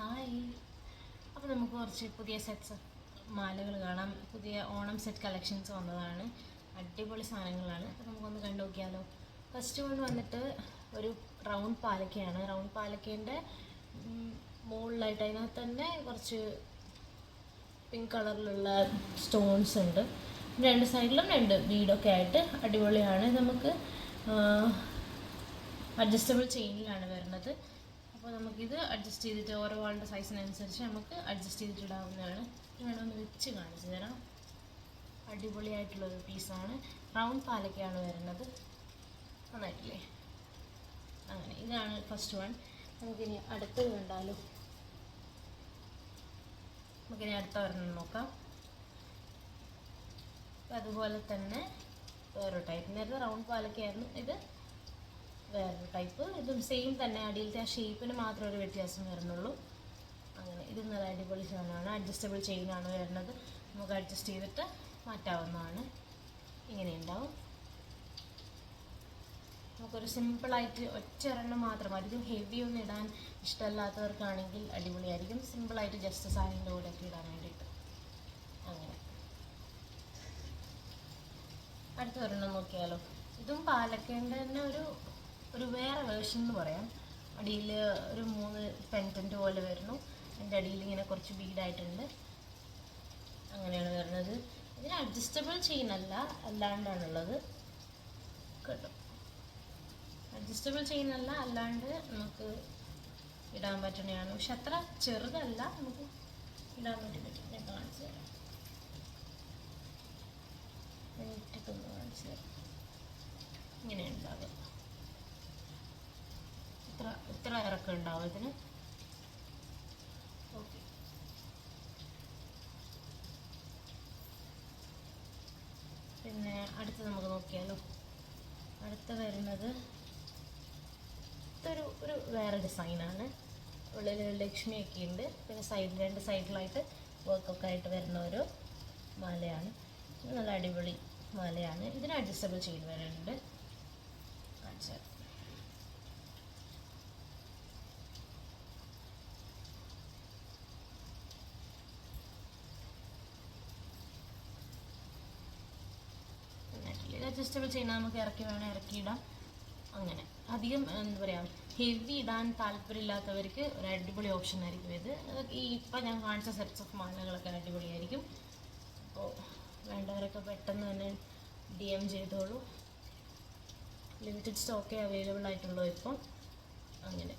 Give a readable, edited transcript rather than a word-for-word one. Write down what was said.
Hi. അപ്പോൾ നമുക്ക് കുറച്ച് പുതിയ സെറ്റ്സ് മാലകൾ കാണാം. പുതിയ ഓണം സെറ്റ് കളക്ഷൻസ് വന്നതാണ്. അടിപൊളി സാധനങ്ങളാണ്. അപ്പോൾ നമുക്കൊന്ന് കണ്ടു നോക്കിയാലോ. ഫസ്റ്റ് കൊണ്ട് വന്നിട്ട് ഒരു റൗണ്ട് പാലക്കയാണ്. റൗണ്ട് പാലക്കേൻ്റെ മുകളിലായിട്ട് അതിനകത്ത് തന്നെ കുറച്ച് പിങ്ക് കളറിലുള്ള സ്റ്റോൺസ് ഉണ്ട്. രണ്ട് സൈഡിലും രണ്ട് ബീഡൊക്കെ ആയിട്ട് അടിപൊളിയാണ്. നമുക്ക് അഡ്ജസ്റ്റബിൾ ചെയിനിലാണ് വരുന്നത്. അപ്പോൾ നമുക്കിത് അഡ്ജസ്റ്റ് ചെയ്തിട്ട് ഓരോ ആളുടെ സൈസിനനുസരിച്ച് നമുക്ക് അഡ്ജസ്റ്റ് ചെയ്തിട്ട് ഇടാവുന്നതാണ്. വേണമെന്ന് വെച്ച് കാണിച്ചു തരാം. അടിപൊളിയായിട്ടുള്ളൊരു പീസാണ്. റൗണ്ട് പാലക്കയാണ് വരുന്നത്. നന്നായിട്ടില്ലേ? അങ്ങനെ ഇതാണ് ഫസ്റ്റ് വൺ. നമുക്കിനി അടുത്തത് കണ്ടാലോ. നമുക്കിനി അടുത്ത ഒരെണ്ണം നോക്കാം. അതുപോലെ തന്നെ വേറൊരു ടൈപ്പ്. നേരത്തെ റൗണ്ട് പാലക്കയായിരുന്നു, ഇത് വേറൊരു ടൈപ്പ്. ഇതും സെയിം തന്നെ, അടിയിലത്തെ ആ ഷേപ്പിന് മാത്രം ഒരു വ്യത്യാസം വരുന്നുള്ളൂ. അങ്ങനെ ഇത് നല്ല അടിപൊളി സാധനമാണ്. അഡ്ജസ്റ്റബിൾ ചെയിനാണ് വരുന്നത്. നമുക്ക് അഡ്ജസ്റ്റ് ചെയ്തിട്ട് മാറ്റാവുന്നതാണ്. ഇങ്ങനെ ഉണ്ടാവും. നമുക്കൊരു സിമ്പിളായിട്ട് ഒറ്റൊരെണ്ണം മാത്രം, അധികം ഹെവി ഒന്നും ഇടാൻ ഇഷ്ടമല്ലാത്തവർക്കാണെങ്കിൽ അടിപൊളിയായിരിക്കും. സിമ്പിളായിട്ട് ജസ്റ്റ് സാരിൻ്റെ കൂടെയൊക്കെ ഇടാൻ വേണ്ടിയിട്ട്. അങ്ങനെ അടുത്ത ഒരെണ്ണം നോക്കിയാലോ. ഇതും പാലക്കേൻ്റെ തന്നെ ഒരു വേറെ വേർഷൻ എന്ന് പറയാം. അടിയിൽ ഒരു 3 പെൻറ്റൻറ്റ് പോലെ വരുന്നു. അതിൻ്റെ അടിയിൽ ഇങ്ങനെ കുറച്ച് ബീഡായിട്ടുണ്ട്. അങ്ങനെയാണ് വരുന്നത്. ഇതിന് അഡ്ജസ്റ്റബിൾ ചെയിനല്ല, അല്ലാണ്ടാണുള്ളത് കേട്ടോ. അഡ്ജസ്റ്റബിൾ ചെയിനല്ല, അല്ലാണ്ട് നമുക്ക് ഇടാൻ പറ്റുന്നതാണ്. പക്ഷെ അത്ര ചെറുതല്ല, നമുക്ക് ഇടാൻ പറ്റും. ഞാൻ കാണിച്ചു തരാം. നീട്ടിട്ടൊന്ന് കാണിച്ചു തരാം. ഇങ്ങനെ ഉണ്ടാവുക. ഇത്ര ഇറക്കം ഉണ്ടാവും ഇതിന്. ഓക്കെ. പിന്നെ അടുത്ത് നമുക്ക് നോക്കിയാലോ. അടുത്ത വരുന്നത് ഇതൊരു വേറെ ഡിസൈനാണ്. ഉള്ളിൽ ലക്ഷ്മിയൊക്കെ ഉണ്ട്. പിന്നെ രണ്ട് സൈഡിലായിട്ട് വർക്കൊക്കെ ആയിട്ട് വരുന്ന ഒരു മാലയാണ്. നല്ല അടിപൊളി മാലയാണ്. ഇതിന് അഡ്ജസ്റ്റബിൾ ചെയ്ത് വരുന്നുണ്ട്. കാണിച്ചു തരാം. അഡ്ജസ്റ്റബിൾ ചെയ്യുന്നത് നമുക്ക് ഇറക്കി വേണം ഇറക്കിയിടാം. അങ്ങനെ അധികം എന്താ പറയുക, ഹെവി ഇടാൻ താല്പര്യമില്ലാത്തവർക്ക് ഒരു അടിപൊളി ഓപ്ഷൻ ആയിരിക്കും ഇത്. ഈ ഇപ്പം ഞാൻ കാണിച്ച സെറ്റ്സ് ഓഫ് മാലകളൊക്കെ അടിപൊളിയായിരിക്കും. അപ്പോൾ വേണ്ടവരൊക്കെ പെട്ടെന്ന് തന്നെ DM ചെയ്തോളൂ. ലിമിറ്റഡ് സ്റ്റോക്കേ അവൈലബിൾ ആയിട്ടുള്ളൂ ഇപ്പം. അങ്ങനെ